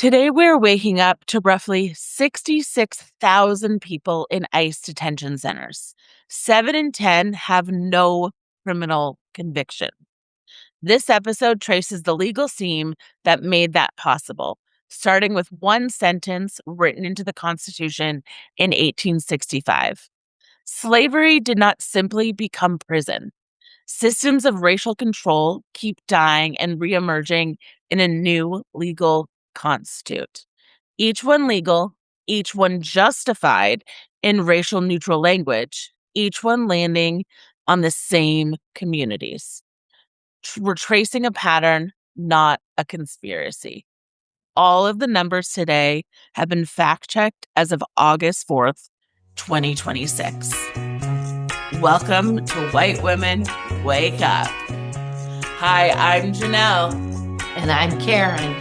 Today, we're waking up to roughly 66,000 people in ICE detention centers. 7 in 10 have no criminal conviction. This episode traces the legal seam that made that possible, starting with one sentence written into the Constitution in 1865. Slavery did not simply become prison. Systems of racial control keep dying and reemerging in a new legal constitute. Each one legal, each one justified in racial neutral language, each one landing on the same communities. We're tracing a pattern, not a conspiracy. All of the numbers today have been fact checked as of August 4th, 2026. Welcome to White Women Wake Up. Hi, I'm Jonelle. And I'm Karen.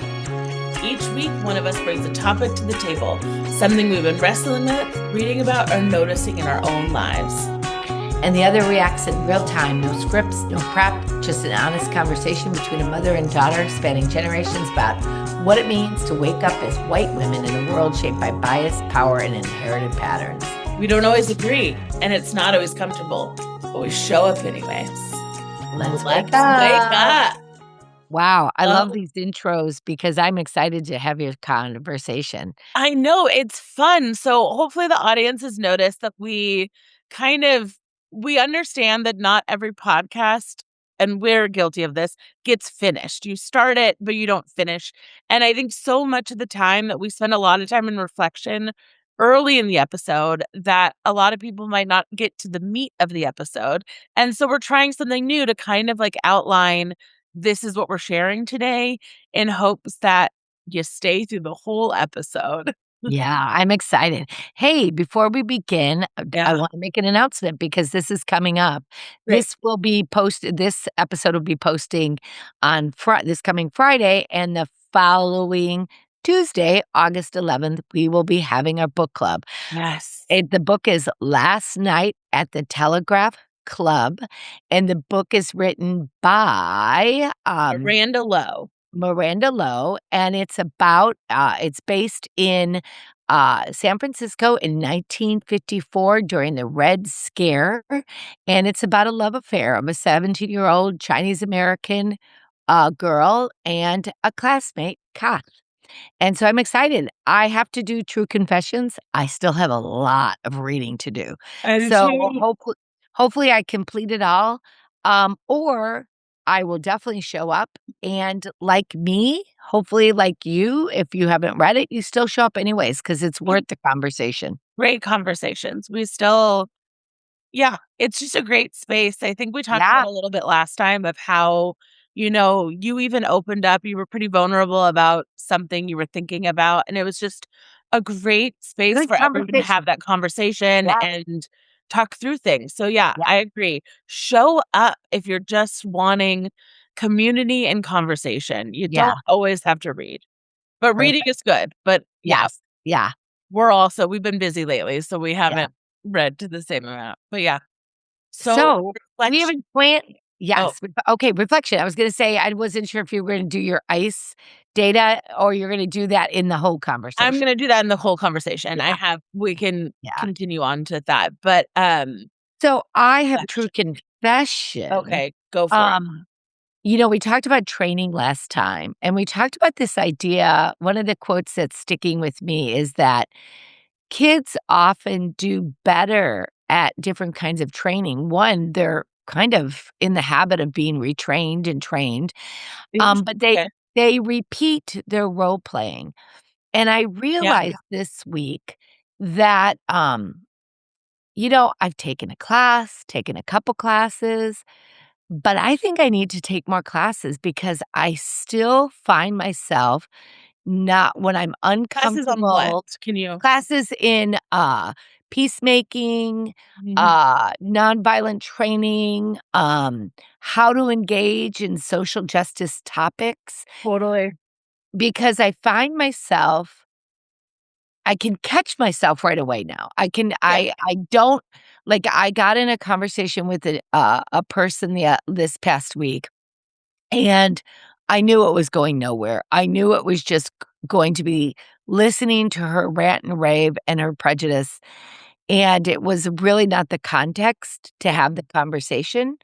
Each week, one of us brings a topic to the table, something we've been wrestling with, reading about, or noticing in our own lives. And the other reacts in real time. No scripts, no prep, just an honest conversation between a mother and daughter spanning generations about what it means to wake up as white women in a world shaped by bias, power, and inherited patterns. We don't always agree, and it's not always comfortable, but we show up anyways. Let's wake up. Wow, I love these intros because I'm excited to have your conversation. I know, it's fun. So hopefully the audience has noticed that we understand that not every podcast, and we're guilty of this, gets finished. You start it, but you don't finish. And I think so much of the time that we spend a lot of time in reflection early in the episode that a lot of people might not get to the meat of the episode. And so we're trying something new to kind of like outline this is what we're sharing today in hopes that you stay through the whole episode. Yeah, I'm excited. Hey, before we begin, I want to make an announcement because this is coming up. Great. This will be posted. This episode will be posting on this coming Friday, and the following Tuesday, August 11th, we will be having our book club. Yes. The book is Last Night at the Telegraph Club, and the book is written by Miranda Lowe, and it's about, it's based in San Francisco in 1954 during the Red Scare, and it's about a love affair of a 17-year-old Chinese-American girl and a classmate, Kath. And so I'm excited. I have to do true confessions. I still have a lot of reading to do. So hopefully I complete it all, or I will definitely show up. And like me, hopefully like you, if you haven't read it, you still show up anyways because it's worth the conversation. Great conversations. It's just a great space. I think we talked about a little bit last time of how, you even opened up, you were pretty vulnerable about something you were thinking about. And it was just a great space for everyone to have that conversation and talk through things. So I agree. Show up if you're just wanting community and conversation. You don't always have to read, but reading is good. But we've been busy lately, so we haven't read to the same amount. But so we haven't planned. Yes. Oh. Okay. Reflection. I was going to say, I wasn't sure if you were going to do your ICE data or you're going to do that in the whole conversation. I'm going to do that in the whole conversation. We can continue on to that. But, so I have true confession. Okay. Go for it. We talked about training last time, and we talked about this idea. One of the quotes that's sticking with me is that kids often do better at different kinds of training. One, they're kind of in the habit of being retrained and trained, but they repeat their role playing. And I realized this week that, I've taken a couple classes, but I think I need to take more classes because I still find myself not when I'm uncomfortable. Classes on what? Can you? Classes in peacemaking, nonviolent training, how to engage in social justice topics. Totally. Because I find myself, I can catch myself right away now. I don't, like, I got in a conversation with a person this past week, and I knew it was going nowhere. I knew it was just going to be listening to her rant and rave and her prejudice, and it was really not the context to have the conversation,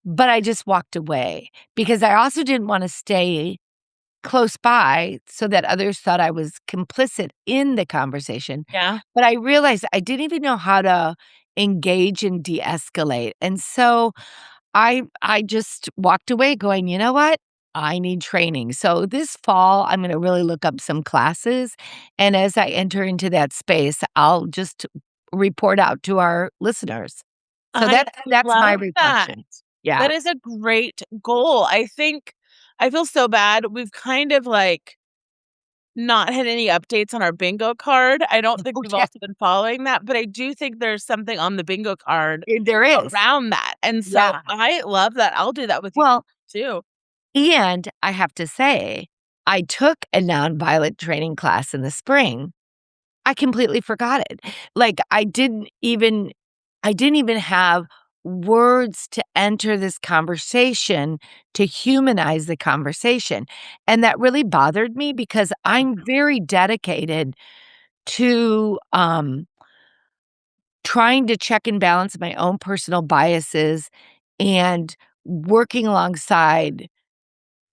but I just walked away because I also didn't wanna stay close by so that others thought I was complicit in the conversation, Yeah. but I realized I didn't even know how to engage and de-escalate, and so I just walked away going, "You know what? I need training." So this fall, I'm gonna really look up some classes, and as I enter into that space, I'll just report out to our listeners. So I that's my love that. reflection. Yeah. That is a great goal. I think I feel so bad. We've kind of, like, not had any updates on our bingo card. I don't think Oh, we've yeah. also been following that, but I do think there's something on the bingo card There is. around that, and so Yeah. I love that. I'll do that with you Well, too. and I have to say, I took a nonviolent training class in the spring. I completely forgot it. Like, I didn't even have words to enter this conversation, to humanize the conversation, and that really bothered me because I'm very dedicated to, trying to check and balance my own personal biases and working alongside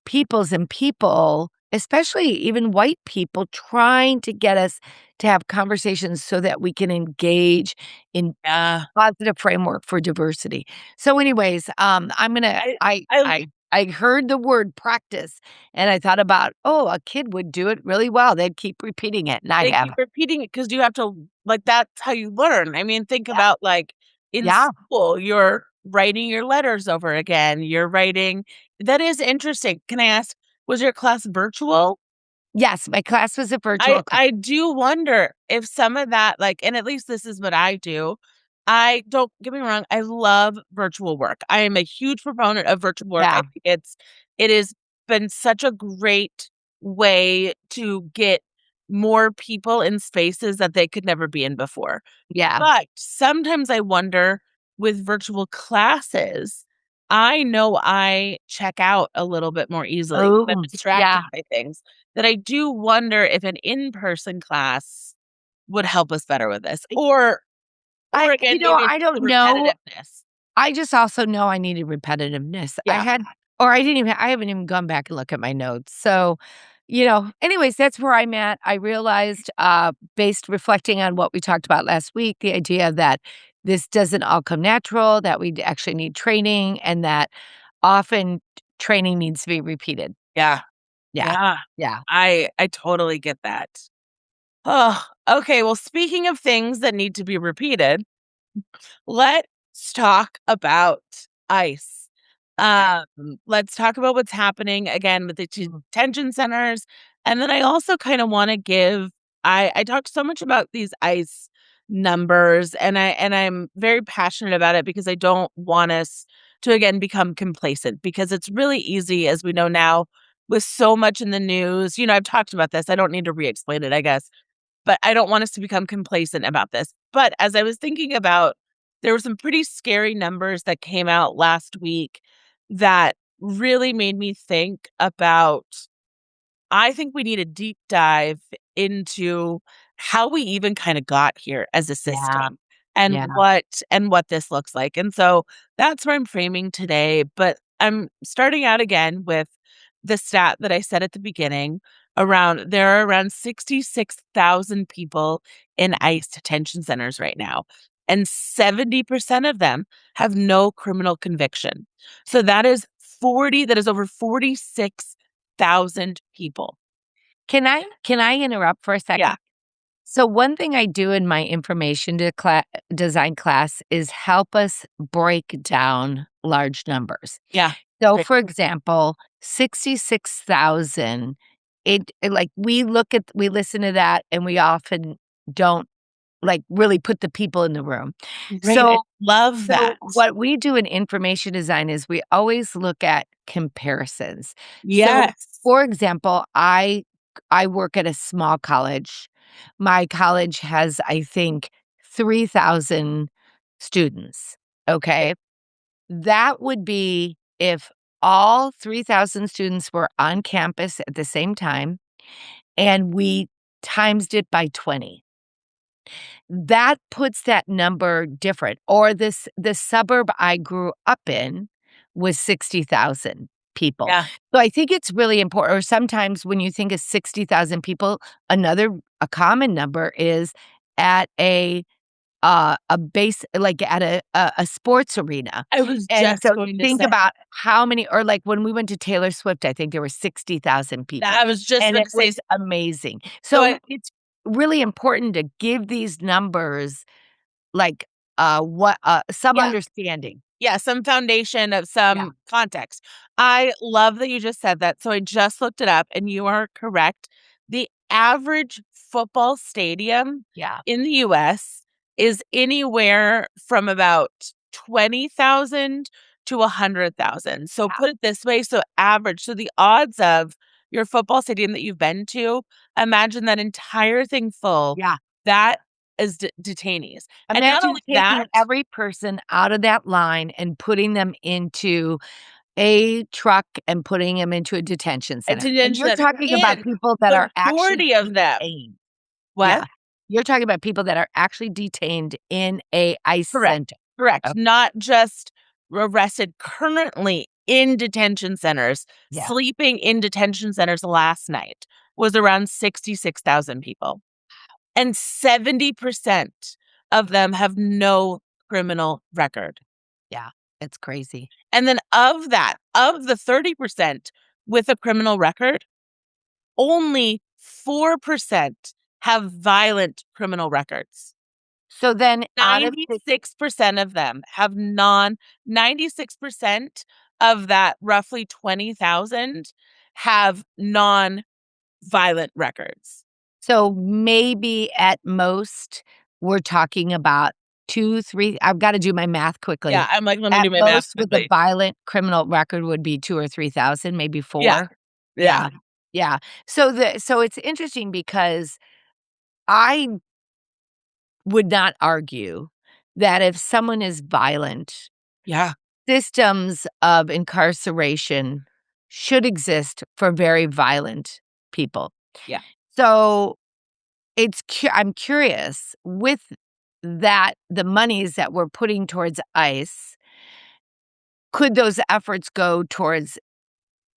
people, especially even white people, trying to get us to have conversations so that we can engage in Yeah. positive framework for diversity. So anyways, I'm gonna I I I heard the word practice and I thought about, "Oh, a kid would do it really well. They'd keep repeating it," and I They keep haven't. repeating it because you have to, like, that's how you learn. I mean, think Yeah, about, like, in yeah. school, you're writing your letters over again, you're writing that is interesting. Can I ask, was your class virtual? Yes, my class was a I virtual class. I do wonder if some of that, like, and at least this is what I do. I don't get me wrong, I love virtual work. I am a huge proponent of virtual work. I Yeah, think it has been such a great way to get more people in spaces that they could never be in before. yeah. But sometimes I wonder with virtual classes, I know I check out a little bit more easily. I'm Oh, distracted yeah. by things that I do wonder if an in-person class would help us better with this, or again, maybe it's I the don't know. repetitiveness. I just also know I needed repetitiveness. Yeah. I haven't even gone back and look at my notes. So, anyways, that's where I'm at. I realized, based reflecting on what we talked about last week, the idea that this doesn't all come natural, that we actually need training, and that often training needs to be repeated. Yeah. Yeah. Yeah. Yeah. I totally get that. Oh, okay, well, speaking of things that need to be repeated, let's talk about ICE. Okay. Um, let's talk about what's happening again with the detention centers, and then I also kinda wanna give I talked so much about these ICE numbers, and I'm very passionate about it because I don't want us to, again, become complacent because it's really easy, as we know now, with so much in the news. I've talked about this, I don't need to re-explain it, I guess, but I don't want us to become complacent about this. But as I was thinking about, there were some pretty scary numbers that came out last week that really made me think about, I think we need a deep dive into how we even kinda got here as a Yeah. system and Yeah. what this looks like, and so that's where I'm framing today, but I'm starting out again with the stat that I said at the beginning. There are around 66,000 people in ICE detention centers right now, and 70% of them have no criminal conviction. So that is over 46,000 people. Can I interrupt for a Yeah, second? So one thing I do in my design class is help us break down large numbers. yeah. So, Great. for example, 66,000, like, we listen to that, and we often don't, like, really put the people in the room. Right, I So love so that. what we do in information design is we always look at comparisons. So, Yes. for example, I work at a small college. My college has, I think, 3,000 students, Right. okay? That would be if all 3,000 students were on campus at the same time, and we times it by 20. That puts that number different. Or the suburb I grew up in was 60,000 people. Yeah. So I think it's really important. Or sometimes when you think of 60,000 people, a common number is at a base, like at a sports arena. I was And just so going to think say about how many, or like when we went to Taylor Swift, I think there were 60,000 that. people, I was just and about it to say, was amazing. so So it's really important to give these numbers like, some yeah. understanding. Yeah, some foundation of Yeah, some context. I love that you just said that. So I just looked it up and you are correct. The average football stadium yeah, in the US is anywhere from about 20,000 to 100,000. So yeah, put it this way, so average. So the odds of your football stadium that you've been to, imagine that entire thing full. yeah. That is detainees. And not Imagine only taking that, every person out of that line and putting them into a truck and putting them into a detention a center, and detention you're center, talking about and people that are actually majority of them. detained. What? Yeah. You're talking about people that are actually detained in a ICE Correct, center. correct. Oh, Not just arrested currently in detention centers, yeah. sleeping in detention centers last night was around 66,000 people, and 70% of them have no criminal record. Yeah. It's crazy. And then of that, of the 30% with a criminal record, only 4% have violent criminal records. So then out of the 96% of them have 96% of that roughly 20,000 have non-violent records. so maybe at most, we're talking about 2, 3 I've gotta do my math quickly. Yeah, I'm like, let me At do my math most, with a quickly. violent criminal record would be 2 or 3,000, maybe Yeah, 4. yeah, Yeah, yeah. So it's interesting because I would not argue that if someone is violent, yeah, systems of incarceration should exist for very violent people. yeah. So I'm curious with that, the monies that we're putting towards ICE, could those efforts go towards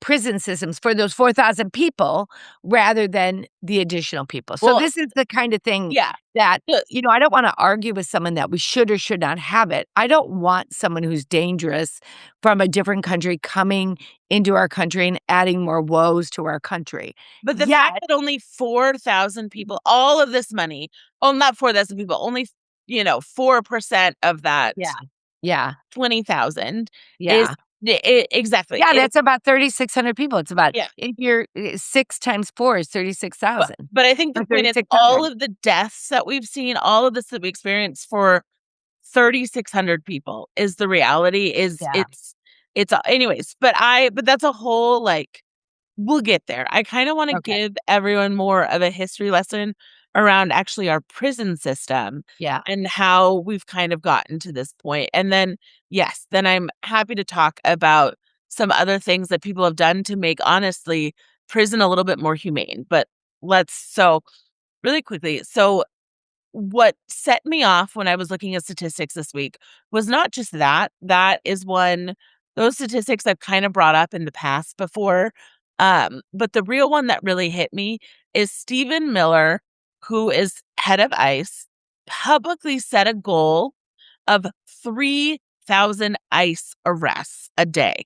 prison systems for those 4,000 people rather than the additional people? So Well, this is the kind of thing yeah. that, So I don't wanna argue with someone that we should or should not have it. I don't want someone who's dangerous from a different country coming into our country and adding more woes to our country. but the fact Yet that only 4,000 people, all of this money, oh, not 4,000 people, only, 4% of that yeah, yeah, 20,000 is yeah. exactly. Yeah, that's about 3,600 people. It's about, Yeah. if you're 6 times 4 is But 36,000 but I think the or point is all 3,600. of the deaths that we've seen, all of this that we experienced for 3,600 people is the reality, is Yeah, anyways, but that's a whole, like, we'll get there. I kinda wanna okay. give everyone more of a history lesson around actually our prison system Yeah, and how we've kind of gotten to this point, and then, yes, then I'm happy to talk about some other things that people have done to make, honestly, prison a little bit more humane, but really quickly, so what set me off when I was looking at statistics this week was not just that. That is one those statistics I've kind of brought up in the past before. But the real one that really hit me is Stephen Miller, who is head of ICE, publicly set a goal of 3,000 ICE arrests a day.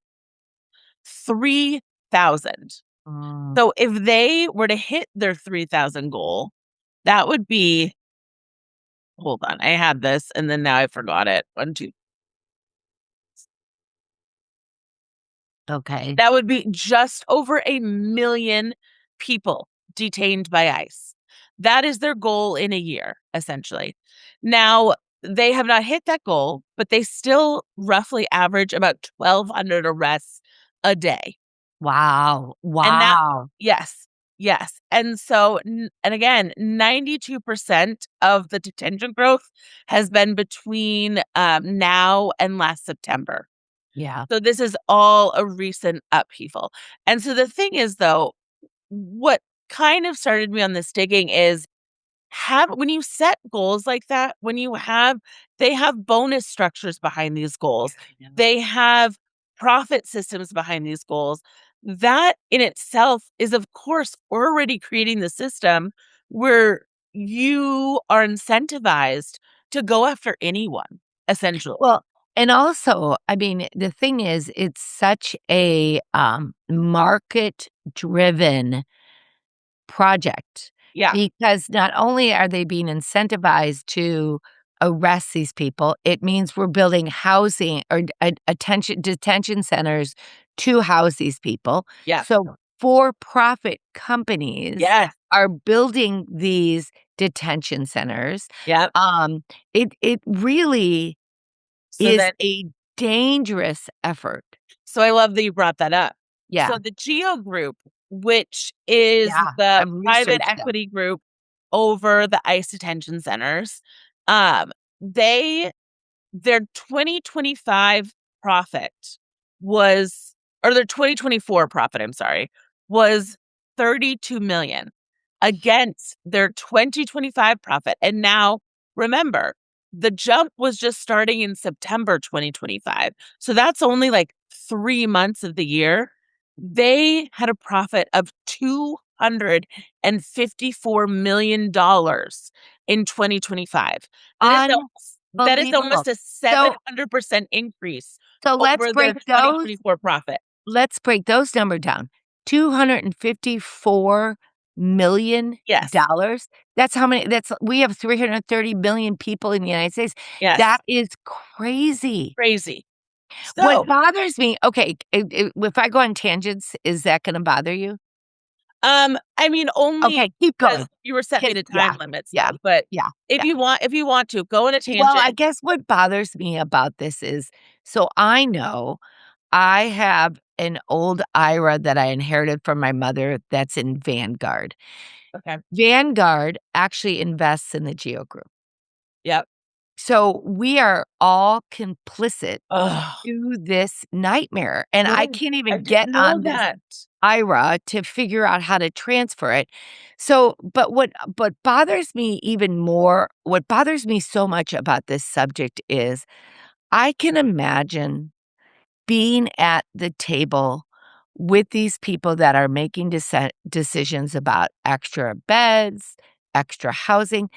3,000. mm, So if they were to hit their 3,000 goal, that would be, hold on, I had this and then now I forgot it. 1, 2. okay. That would be just over 1,000,000 people detained by ICE. That is their goal in a year, essentially. Now, they have not hit that goal, but they still roughly average about 1,200 arrests a day. Wow, And that, wow. yes, yes. And so, and again, 92% of the detention growth has been between now and last September. Yeah. So this is all a recent upheaval. And so the thing is, though, what kind of started me on this digging is have when you set goals like that, they have bonus structures behind these goals. Yeah. They have profit systems behind these goals. That in itself is, of course, already creating the system where you are incentivized to go after anyone, essentially. Well, and also, I mean, the thing is, it's such a, market-driven project Yeah. because not only are they being incentivized to arrest these people, it means we're building housing or attention detention centers to house these people. Yeah. So for-profit companies Yes. are building these detention centers. Yep. It really So is then a dangerous effort. So I love that you brought that up. Yeah, So the Geo Group, which is yeah, the I've private researched them. equity group over the ICE detention centers, um, they their 2025 profit was or their 2024 profit, I'm sorry, was 32 million against their 2025 profit. And now remember, the jump was just starting in September 2025. So that's only like 3 months of the year. They had a profit of $254 million in 2025. That is that is Unbelievable. almost a So 700% increase so over their 2024 profit. let's break those number down. $254 million. Yes. That's how many that's we have 330 million people in the United States. Yes. That is crazy. Crazy. What So, bothers me okay, if I go on tangents, is that gonna bother you? I mean, only Okay, keep because going. you were set me to Yeah, time limits yeah, though, but yeah, yeah. if you want to, go on a Well, I tangent. guess what bothers me about this is so I know I have an old IRA that I inherited from my mother that's in Vanguard. Okay. Vanguard actually invests in the Geo Group. Yep. So we are all complicit Oh, to this nightmare, and I no, can't I even get didn't know on this that. IRA to figure out how to transfer it. So, but what bothers me even more, what bothers me so much about this subject is I can imagine being at the table with these people that are making decisions about extra beds, extra housing.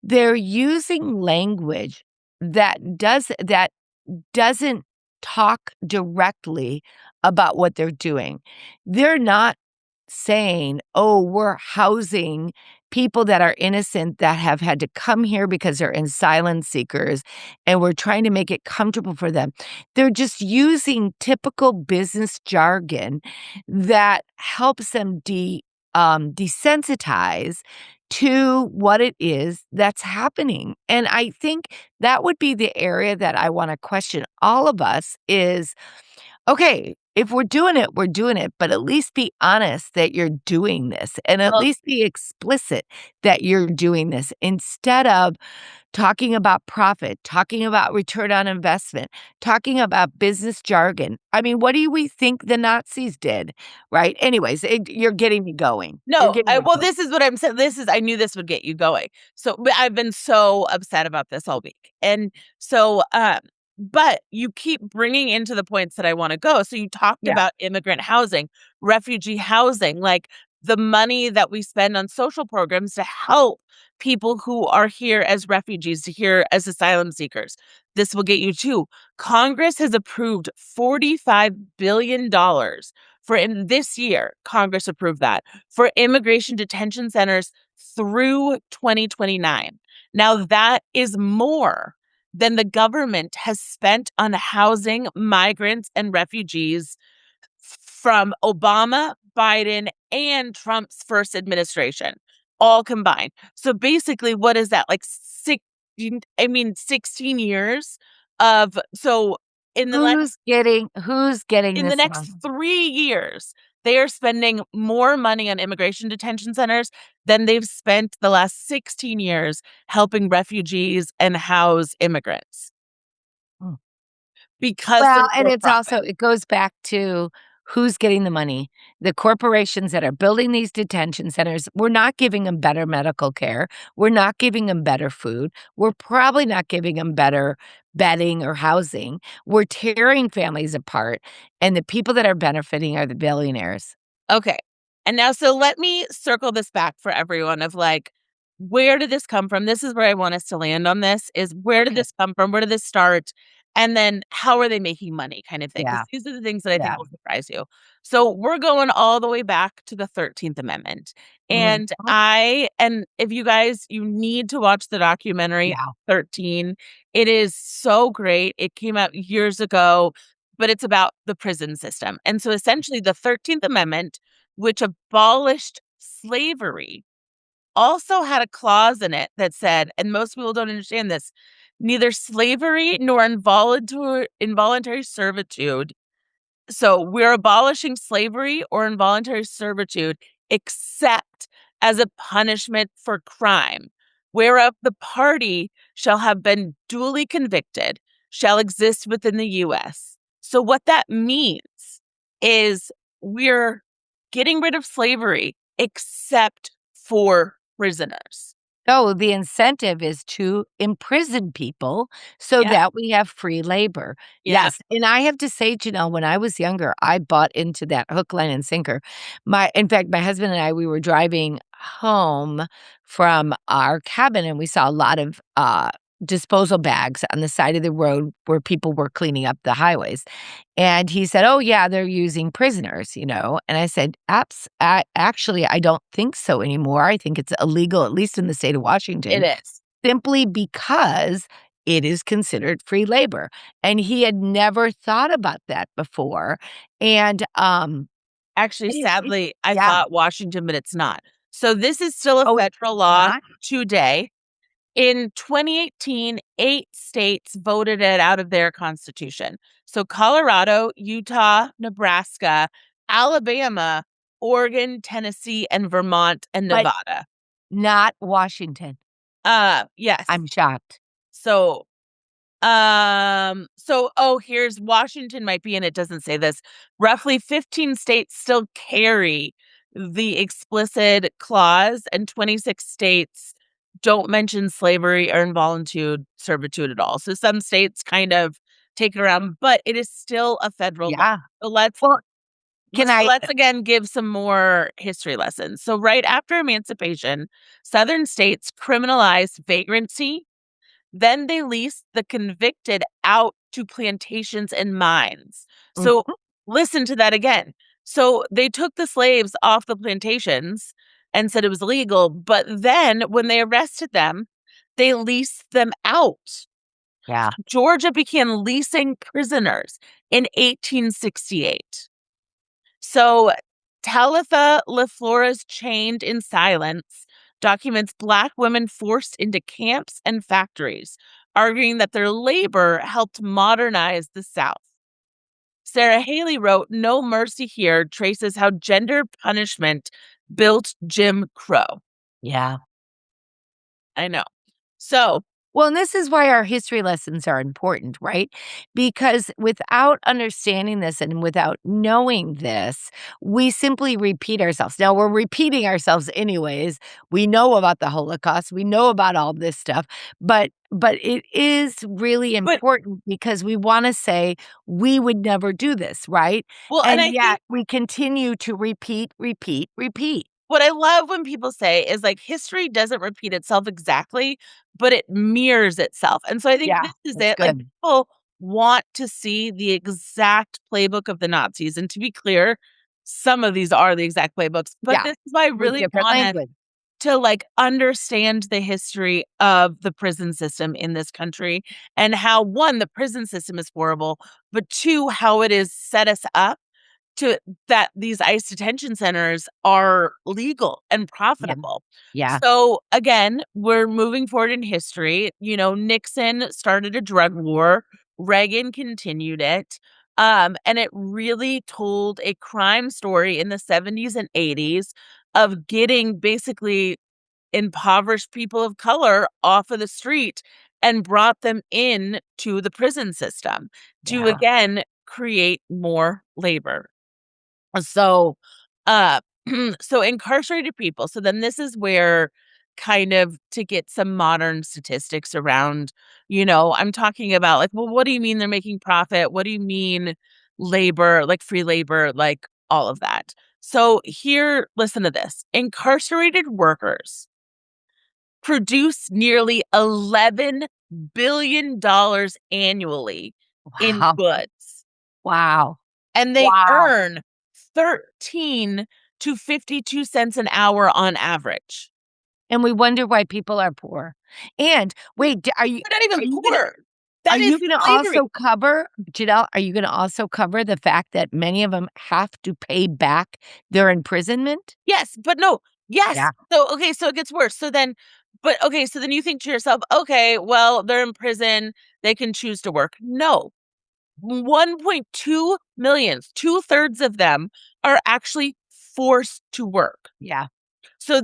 They're using language that doesn't talk directly about what they're doing. They're not saying, "Oh, we're housing people that are innocent that have had to come here because they're asylum seekers, and we're trying to make it comfortable for them." They're just using typical business jargon that helps them desensitize to what it is that's happening. And I think that would be the area that I wanna question all of us is, okay, if we're doing it, we're doing it, but at least be honest that you're doing this, and at Well, least be explicit that you're doing this instead of talking about profit, talking about return on investment, talking about business jargon. I mean, what do we think the Nazis did, right? Anyways, you're getting me going. You're no, getting me well, going. this is what I'm saying. I knew this would get you going. So, but I've been so upset about this all week. And so, but you keep bringing into the points that I want to go. So you talked Yeah, about immigrant housing, refugee housing, like the money that we spend on social programs to help people who are here as refugees, to here as asylum seekers. This will get you too. Congress has approved $45 billion for in this year. Congress approved that for immigration detention centers through 2029. Now, that is more than the government has spent on housing migrants and refugees from Obama, Biden, and Trump's first administration, all combined. So basically, what is that? Like 16 years of so in the who's getting in the this next money? 3 years, they are spending more money on immigration detention centers than they've spent the last 16 years helping refugees and house immigrants. Mm. because they're Well, and for it's profit. also it goes back to who's getting the money. The corporations that are building these detention centers, we're not giving them better medical care. We're not giving them better food. We're probably not giving them better bedding or housing. We're tearing families apart, and the people that are benefiting are the billionaires. Okay. And now, so let me circle this back for everyone of like, where did this come from? This is where I want us to land on this is where did Okay. this come from? Where did this start? And then how are they making money kind of thing? Because Yeah, these are the things that I think yeah. will surprise you. So we're going all the way back to the 13th Amendment. Mhm. And if you guys, you need to watch the documentary Yeah. 13. It is so great. It came out years ago, but it's about the prison system. And so essentially the 13th Amendment, which abolished slavery, also had a clause in it that said, and most people don't understand this, neither slavery nor involuntary servitude. So we're abolishing slavery or involuntary servitude except as a punishment for crime, whereof the party shall have been duly convicted, shall exist within the US. So what that means is we're getting rid of slavery except for prisoners. So the incentive is to imprison people so Yeah. that we have free labor. Yeah. Yes, and I have to say, Janelle, when I was younger, I bought into that hook, line, and sinker. In fact, my husband and I, we were driving home from our cabin, and we saw a lot of disposal bags on the side of the road where people were cleaning up the highways. And he said, "Oh, yeah, they're using prisoners," you know? And I said, Actually, I don't think so anymore. I think it's illegal, at least in the state of It Washington, is. simply because it is considered free labor." And he had never thought about that before. And, Actually, it sadly, I yeah. thought Washington, but it's not. So this is still a Oh, it's federal law not? today. In 2018, 8 states voted it out of their constitution. So Colorado, Utah, Nebraska, Alabama, Oregon, Tennessee, and Vermont and But Nevada. not Washington. Yes. I'm shocked. So here's Washington might be, and it doesn't say this. Roughly 15 states still carry the explicit clause, and 26 states don't mention slavery or involuntary servitude at all. So some states kind of take it around, but it is still a federal law. Yeah. So let's Well, can I let's again give some more history lessons. So right after emancipation, southern states criminalized vagrancy, then they leased the convicted out to plantations and mines. So Mhm. listen to that again. So they took the slaves off the plantations and said it was illegal, but then when they arrested them, they leased them out. Yeah. Georgia began leasing prisoners in 1868. So Talitha LaFlora's Chained in Silence documents Black women forced into camps and factories, arguing that their labor helped modernize the South. Sarah Haley wrote No Mercy Here traces how gender punishment built Jim Crow. Yeah. I know. So, Well, and this is why our history lessons are important, right? Because without understanding this and without knowing this, we simply repeat ourselves. Now, we're repeating ourselves anyways. We know about the Holocaust, we know about all this stuff, but it is really but important because we want to say we would never do this, right? well, and And I think yet we continue to repeat, repeat, repeat. what I love when people say is like history doesn't repeat itself exactly, but it mirrors itself. And so I think Yeah, this is that's it. Like good. people want to see the exact playbook of the Nazis. And to be clear, some of these are the exact playbooks, but Yeah, this is why I with really different want us language. to like understand the history of the prison system in this country and how one, the prison system is horrible, but two, how it is set us up to that these ICE detention centers are legal and Yeah, profitable. yeah, So again, we're moving forward in history. You know, Nixon started a drug war, Reagan continued it. And it really told a crime story in the 70s and 80s of getting basically impoverished people of color off of the street and brought them in to the prison system to Yeah. again create more labor. So, uh, so incarcerated people. So then this is where kind of to get some modern statistics around, I'm talking about like, well, what do you mean they're making profit? What do you mean labor, like free labor, like all of that? So here, listen to this. Incarcerated workers produce nearly $11 billion annually in Wow. goods, Wow. and they Wow. earn 13 to 52 cents an hour on average. And we wonder why people are poor. And wait, d They're not are even you gonna poor. That is gonna slavery. also cover Janelle, are you gonna also cover the fact that many of them have to pay back their imprisonment? Yes, but no. Yes. Yeah. So, okay, so it gets worse. Okay, so then you think to yourself, okay, well, they're in prison. They can choose to work. No, 1.2 millions, two-thirds of them are actually forced to work. Yeah. So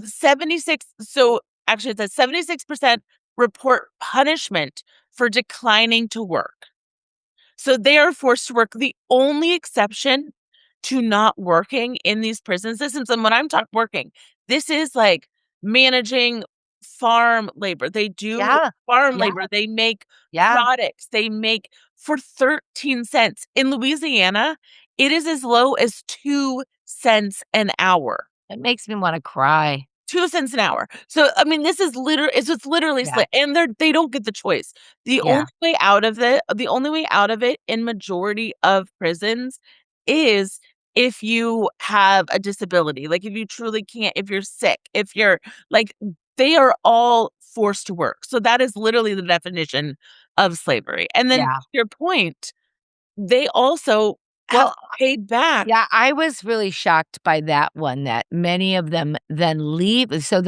actually it says 76% report punishment for declining to work. So they are forced to work. The only exception to not working in these prison systems, and when I'm talking working, this is like managing farm labor. They do Yeah. farm Yeah. labor. They make Yeah. products. They make for 13 cents. In Louisiana, it is as low as 2 cents an hour. It makes me wanna cry. 2 cents an hour. So, I mean, this is it's literally Yeah. and they don't get the choice. Yeah. The only way out of it in majority of prisons is if you have a disability, like, if you truly can't, if you're sick, if you're like, they are all forced to work. So that is literally the definition of slavery. And then to Yeah. your point, they also have Well, paid back. yeah, I was really shocked by that one that many of them then leave. So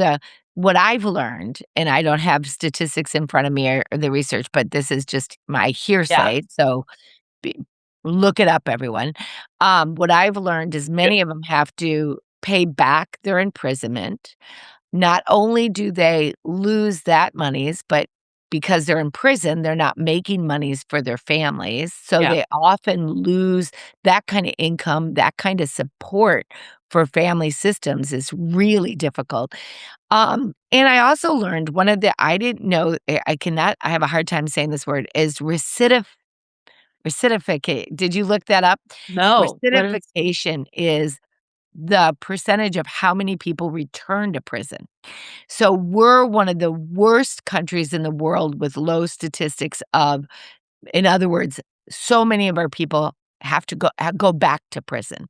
what I've learned, and I don't have statistics in front of me or the research, but this is just my Yeah. hearsay. So be look it up, everyone. What I've learned is Yeah. many of them have to pay back their imprisonment. Not only do they lose that monies, but because they're in prison, they're not making monies for their families, so Yeah. they often lose that kinda income, that kinda support for family systems is really difficult. And I also learned one of the I didn't know, I have a hard time saying this word, is recidificate. Did you look that up? No. What is Recidification is the percentage of how many people return to prison. So we're one of the worst countries in the world with low statistics of, in other words, so many of our people have to go back to prison.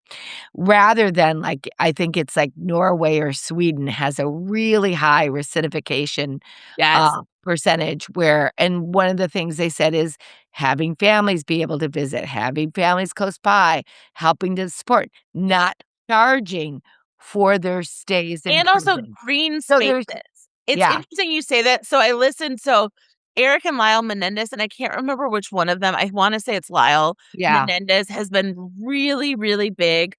Rather than, like, I think it's like Norway or Sweden has a really high recidification, Yes. percentage where and one of the things they said is having families be able to visit, having families close by, helping to support, not charging for their stays in And also prison. green So there's spaces. It's yeah, interesting you say that. So Eric and Lyle Menendez, and I can't remember which one of them, I wanna say it's Lyle yeah, Menendez, has been really, really big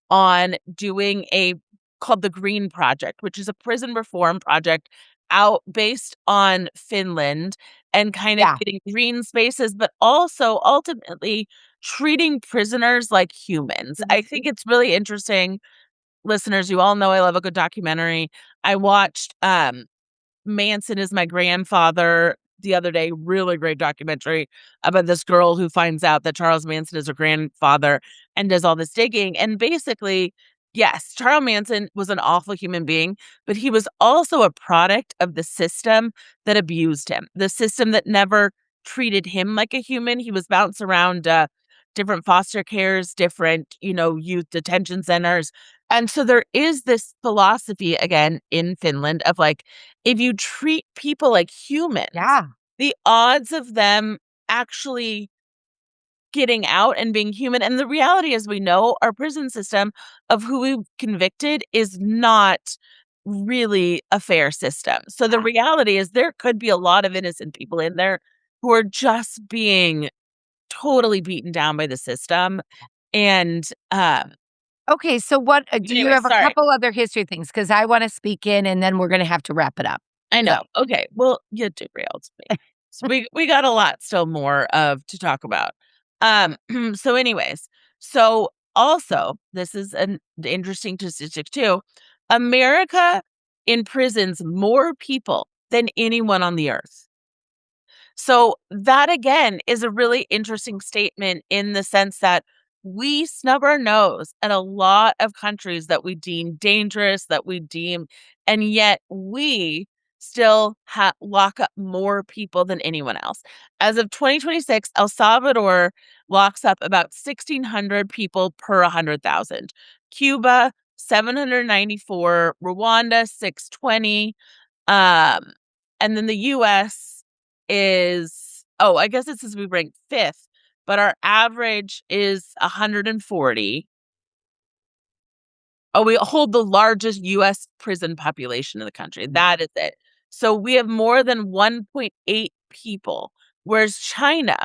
on doing a called the Green Project, which is a prison reform project out based on Finland and kind of yeah, getting green spaces, but also ultimately treating prisoners like humans. I think mhm, it's really interesting. Listeners, you all know I love a good documentary. I watched, Manson is My Grandfather the other day, really great documentary about this girl who finds out that Charles Manson is her grandfather and does all this digging, and basically, yes, Charles Manson was an awful human being, but he was also a product of the system that abused him, the system that never treated him like a human. He was bounced around, different foster cares, different, youth detention centers, and so there is this philosophy again in Finland of like, if you treat people like humans, yeah, the odds of them actually getting out and being human, and the reality is we know our prison system of who we've convicted is not really a fair system. So the yeah. reality is there could be a lot of innocent people in there who are just being totally beaten down by the system. And Okay, so what do you anyway, have a sorry. couple other history things? Because I wanna speak in, and then we're gonna have to wrap it up. I So know. Okay. Well, you derailed me. So we got a lot still more of to talk about. Um, so anyways, so also this is an interesting statistic too. America imprisons more people than anyone on the earth. So that again is a really interesting statement in the sense that we snub our nose at a lot of countries that we deem dangerous, and yet we still lock up more people than anyone else. As of 2026, El Salvador locks up about 1,600 people per 100,000. Cuba, 794, Rwanda, 620, um, and then the US is I guess it says we rank 5th, but our average is 140. Oh, we hold the largest US prison population in the country. That is it. So we have more than 1.8 people, whereas China,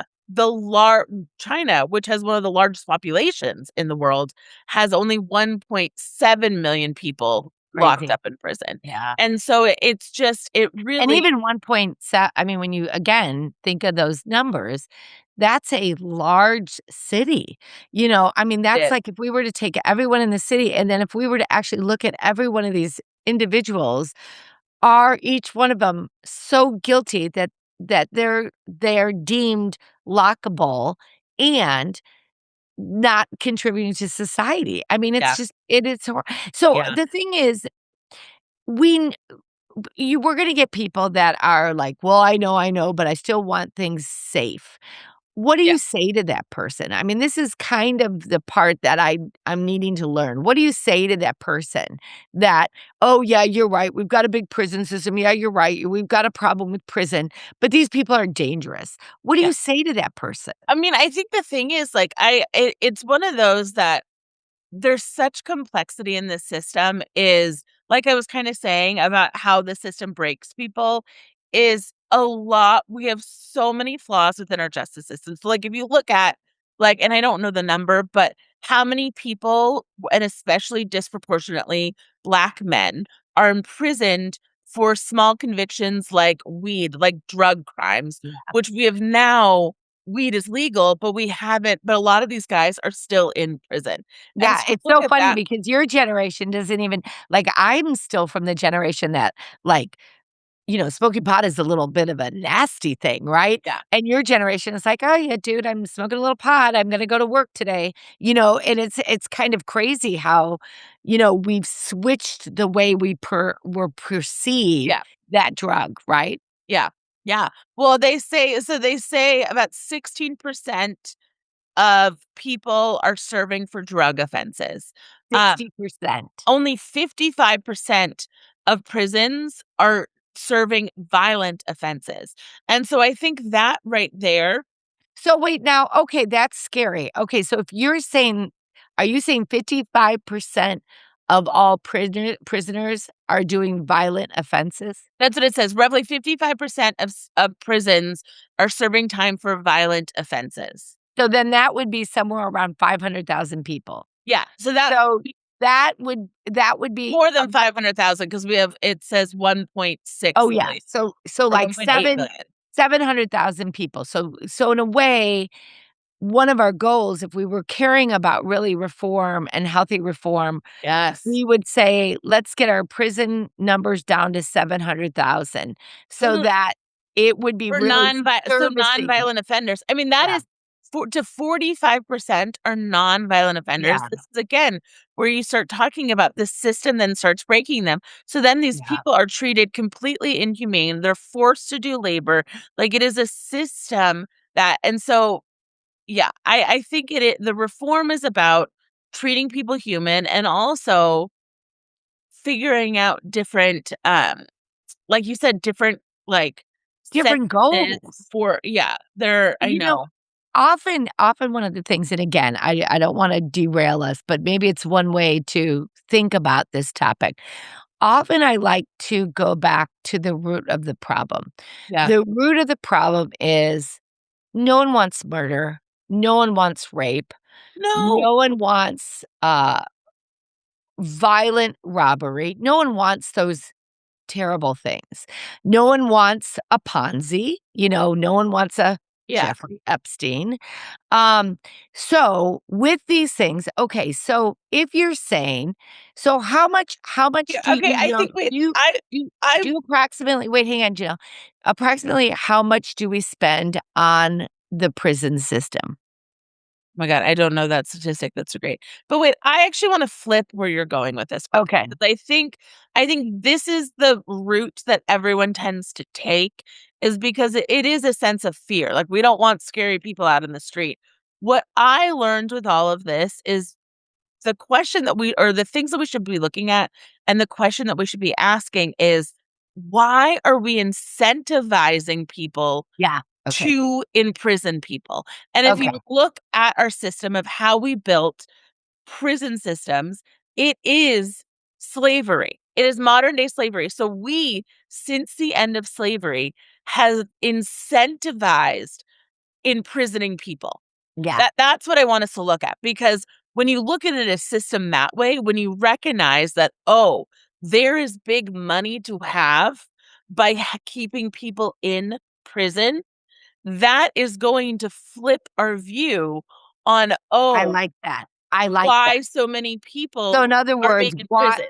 which has one of the largest populations in the world, has only 1.7 million people locked Crazy. up in prison. Yeah. And so it's just it And really even 1.7, I mean, when you, again, think of those numbers, that's a large city. I mean, that's did. like if we were to take everyone in the city, and then if we were to actually look at every one of these individuals, are each one of them so guilty that they're deemed lockable and not contributing to society. I mean, it's Yeah. just it is so Yeah. the thing is, we you we're gonna get people that are like, "Well, I know, but I still want things safe." What do Yeah. you say to that person? I mean, this is kind of the part that I'm needing to learn. What do you say to that person that, "Oh, yeah, you're right. We've got a big prison system. Yeah, you're right. We've got a problem with prison, but these people are dangerous." What do Yeah. you say to that person? I mean, I think the thing is, like, it's one of those that there's such complexity in this system is like I was kind of saying about how the system breaks people is a lot. We have so many flaws within our justice system. So like if you look at like, and I don't know the number, but how many people, and especially disproportionately Black men, are imprisoned for small convictions like weed, like drug crimes, Yeah. which we have now. Weed is legal, but we haven't. But a lot of these guys are still in prison. And Yeah, so it's look so at funny that. because your generation doesn't even like, I'm still from the generation that, like, smoking pot is a little bit of a nasty thing, right? Yeah. And your generation is like, "Oh, yeah, dude, I'm smoking a little pot. I'm gonna go to work today." And it's kind of crazy how, we've switched the way we perceive Yeah. that drug, right? Yeah. Yeah. Well, they say about 16% of people are serving for drug offenses. Um, 60%. only 55% of prisons are serving violent offenses. And so I think that right there. So wait, now, okay, that's scary. Okay, so if you're saying, are you saying 55% of all prisoners are doing violent offenses? That's what it says. Roughly 55% of prisons are serving time for violent offenses. So then that would be somewhere around 500,000 people. Yeah. So that So that would be more than 500,000 because it says oh, 1.6 yeah. million So or like 1.8 million. 700,000 people. So in a way, one of our goals, if we were caring about really reform and healthy reform, Yes. we would say, "Let's get our prison numbers down to 700,000 so Mm, that it would be for really servicing." nonviolent offenders. I mean, that Yeah, is to 45% are nonviolent offenders. yeah, This is again where you start talking about the system then starts breaking them. So then these yeah. people are treated completely inhumane. They're forced to do labor. Like it is a system that, and so yeah, I think the reform is about treating people human and also figuring out different, like you said, different, like, Different sentences goals. for yeah, there I You know, know. often one of the things, and again, I don't wanna derail us, but maybe it's one way to think about this topic. Often I like to go back to the root of the problem. Yeah. The root of the problem is no one wants murder, no one wants rape, No. no one wants, violent robbery, no one wants those terrible things. No one wants a Ponzi, no one wants a Yeah. Jeffrey Epstein. Um, so with these things, okay, so if you're saying, so how much Yeah, do okay, I think wait, I do you approximately wait, hang on, Jill. Approximately how much do we spend on the prison system? my god, I don't know that statistic, that's great. But wait, I actually wanna flip where you're going with this one, Okay. because I think this is the route that everyone tends to take, is because it is a sense of fear, like, we don't want scary people out in the street. What I learned with all of this is the question that we or the things that we should be looking at, and the question that we should be asking is, why are we incentivizing people Yeah. Okay. to imprison people? And if Okay. you look at our system of how we built prison systems, it is slavery. It is modern day slavery. So we, since the end of slavery, has incentivized imprisoning people. Yeah. That's what I want us to look at, because when you look at it a system that way, when you recognize that, oh, there is big money to have by keeping people in prison, that is going to flip our view on, I oh, like that. I like that. why so many So people in other are being words, imprisoned.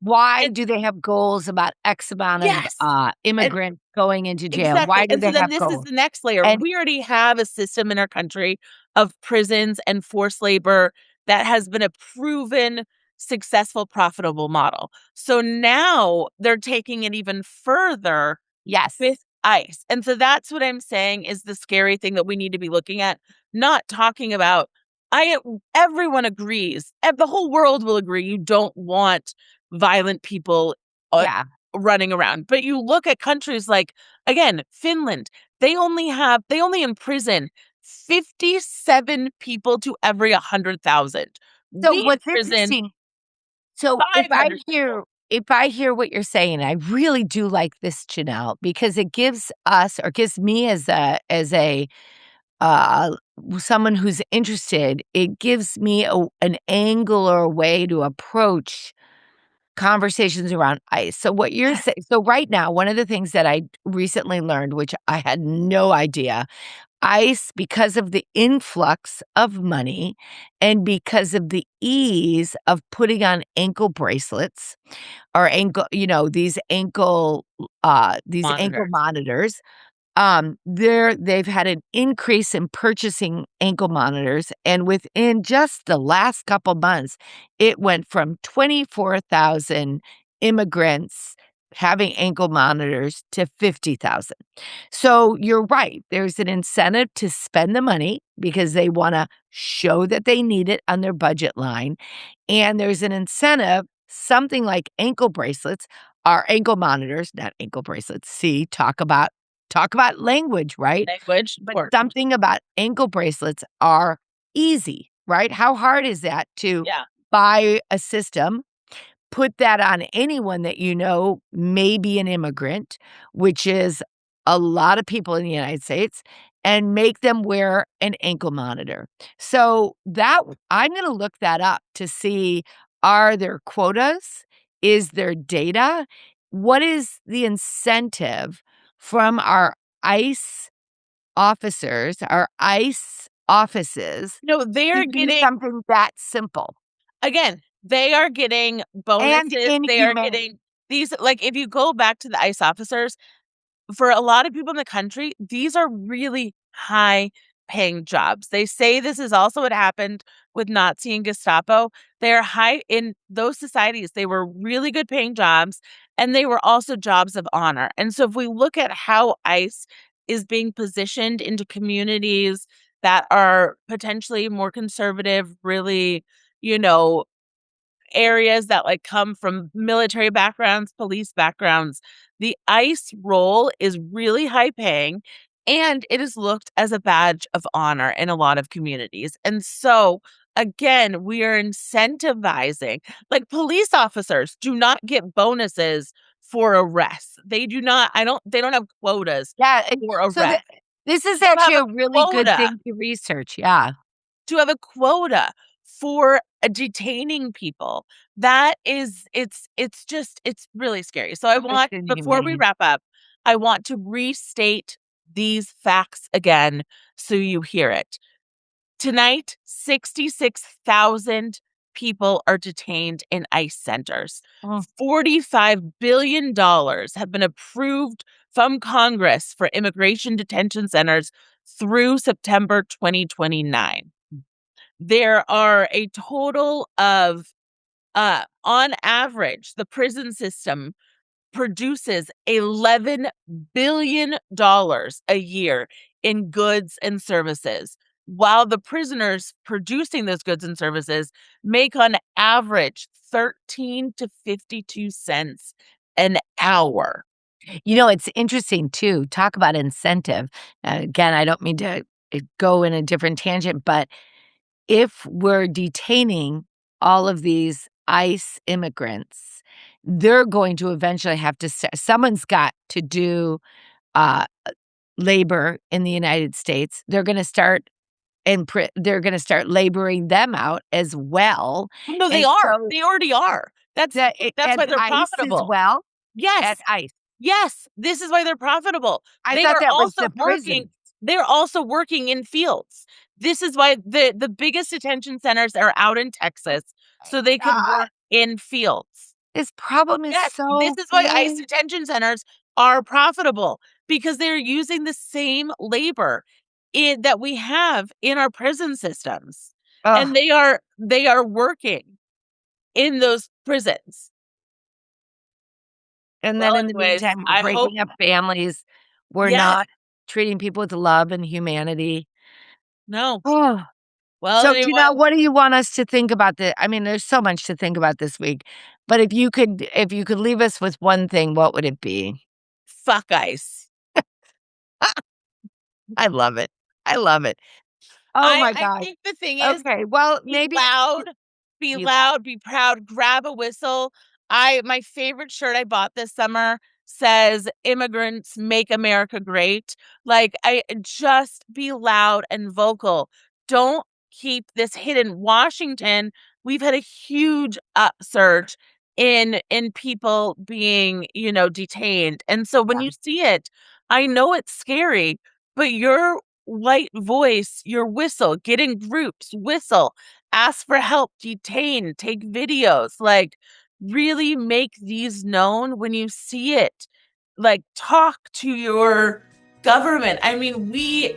why And do they have goals about X amount of, yes, and immigrants going into jail? exactly, Why do and so they then have this is goals? the next layer. And We already have a system in our country of prisons and forced labor that has been a proven successful, profitable model. So now they're taking it even further yes. with ICE, and so that's what I'm saying is the scary thing that we need to be looking at, not talking about I everyone agrees, the whole world will agree you don't want violent people, uh, Yeah. running around, but you look at countries like, again, Finland, they only imprison 57 people to every 100,000. So We what's imprison interesting, so 500 people. if I hear what you're saying, I really do like this, Janelle, because it gives us, or gives me as a uh someone who's interested, it gives me an angle or a way to approach conversations around ICE. So what you're saying, so right now, one of the things that I recently learned, which I had no idea, ICE, because of the influx of money and because of the ease of putting on ankle bracelets or these ankle Monitors. monitors, they've had an increase in purchasing ankle monitors, and within just the last couple months, it went from 24,000 immigrants having ankle monitors to 50,000. So you're right. There's an incentive to spend the money because they want to show that they need it on their budget line. And there's an incentive, something like ankle bracelets are ankle monitors, not ankle bracelets. See, talk about language, right? Language, But important. something about ankle bracelets are easy, right? How hard is that to Yeah. buy a system, put that on anyone that you know may be an immigrant, which is a lot of people in the United States, and make them wear an ankle monitor. So that I'm going to look that up to see, are there quotas? Is there data? What is the incentive from our ICE officers, our ICE offices No, to they're do getting something that simple again, they are getting and bonuses, they are inhumane? getting these like, if you go back to the ICE officers, for a lot of people in the country, these are really high paying jobs. They say this is also what happened with Nazi and Gestapo. They're high in those societies. They were really good paying jobs, and they were also jobs of honor. And so if we look at how ICE is being positioned into communities that are potentially more conservative, really, you know, areas that, like, come from military backgrounds, police backgrounds, the ICE role is really high paying, and it is looked as a badge of honor in a lot of communities. And so, again, we are incentivizing, like, police officers do not get bonuses for arrests. They do not they don't have quotas Yeah, for so th arrests. this is To have actually a a really good quota thing to research, yeah. to have a quota for detaining people. That is, it's really scary. So It's before we inhumane. wrap up, I want to restate these facts again so you hear it. Tonight, 66,000 people are detained in ICE centers. Oh, $45 billion have been approved from Congress for immigration detention centers through September 2029. There are a total of, on average, the prison system produces $11 billion a year in goods and services, while the prisoners producing those goods and services make on average 13 to 52 cents an hour. it's interesting too. Talk about incentive. Again, I don't mean to go in a different tangent, but if we're detaining all of these ICE immigrants, they're going to eventually have to, someone's got to do uh, labor in the United States. They're going to start they're going to start laboring them out as well. No, they And are. so They already are. That's at why they're ICE as profitable. well, at Yes. ICE. Yes, this is why they're profitable. I They thought are that was also the working prison. they're also working in fields. This is why the biggest detention centers are out in Texas, so they could God, work in fields. this problem is Yes, this so is why ICE big. detention centers are profitable, because they're using the same labor that we have in our prison systems. And Ugh. they are working in those prisons. And Well, then in the anyways, meantime, we're I hope. breaking up families. We're Yes. not treating people with love and humanity. No. Oh. Well, So, anyway, Janelle, what do you want us to think about I mean, there's so much to think about this week, but if you could leave us with one thing, what would it be? fuck ICE. I love it. I love it. Oh my I gosh. think the thing is, Okay, well, be maybe loud, be be loud. loud, be proud, grab a whistle. My favorite shirt I bought this summer says "Immigrants Make America Great." Like, I just be loud and vocal. Don't keep this hidden. Washington, we've had a huge upsurge in people being, detained. And so when Yeah. you see it, I know it's scary, but your white voice, your whistle, get in groups, whistle, ask for help, detain, take videos, like, really make these known when you see it. Like, talk to your government. I mean, we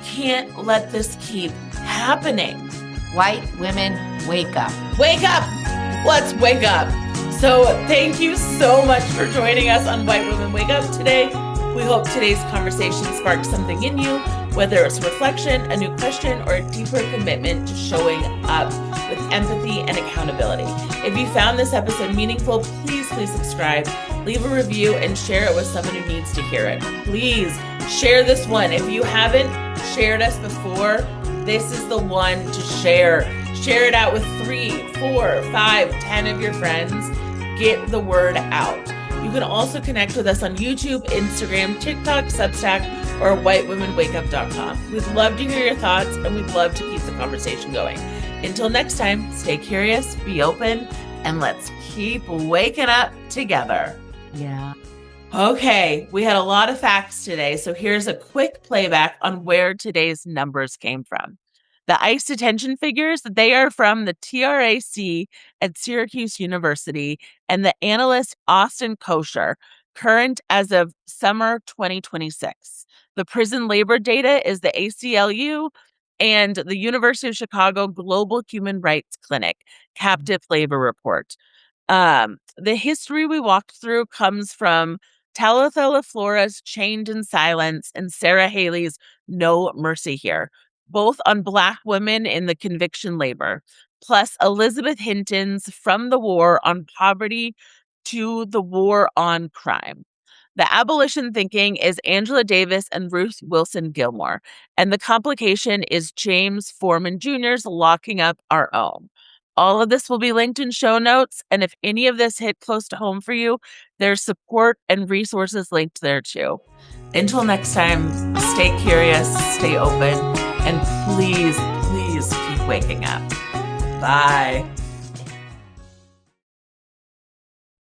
can't let this keep happening. White women, wake up. Wake up. Let's wake up. So thank you so much for joining us on White Women Wake Up today. We hope today's conversation sparks something in you, whether it's reflection, a new question, or a deeper commitment to showing up with empathy and accountability. If you found this episode meaningful, please subscribe, leave a review, and share it with someone who needs to hear it. Please share this one. If you haven't shared us before, this is the one to share. Share it out with 3, 4, 5, 10 of your friends. Get the word out. You can also connect with us on YouTube, Instagram, TikTok, Substack, or whitewomenwakeup.com. We'd love to hear your thoughts, and we'd love to keep the conversation going. Until next time, stay curious, be open, and let's keep waking up together. Yeah. Okay, we had a lot of facts today, so here's a quick playback on where today's numbers came from. The ICE detention figures, they are from the TRAC at Syracuse University and the analyst Austin Kosher, current as of summer 2026. The prison labor data is the ACLU and the University of Chicago Global Human Rights Clinic captive labor report. The history we walked through comes from Talitha LaFlora's Chained in Silence and Sarah Haley's No Mercy Here, both on Black women in the conviction labor, plus Elizabeth Hinton's From the War on Poverty to the War on Crime. The abolition thinking is Angela Davis and Ruth Wilson Gilmore, and the complication is James Foreman Jr.'s Locking Up Our Own. All of this will be linked in show notes, and if any of this hit close to home for you, there's support and resources linked there too. Until next time, stay curious, stay open, and please keep waking up. Bye.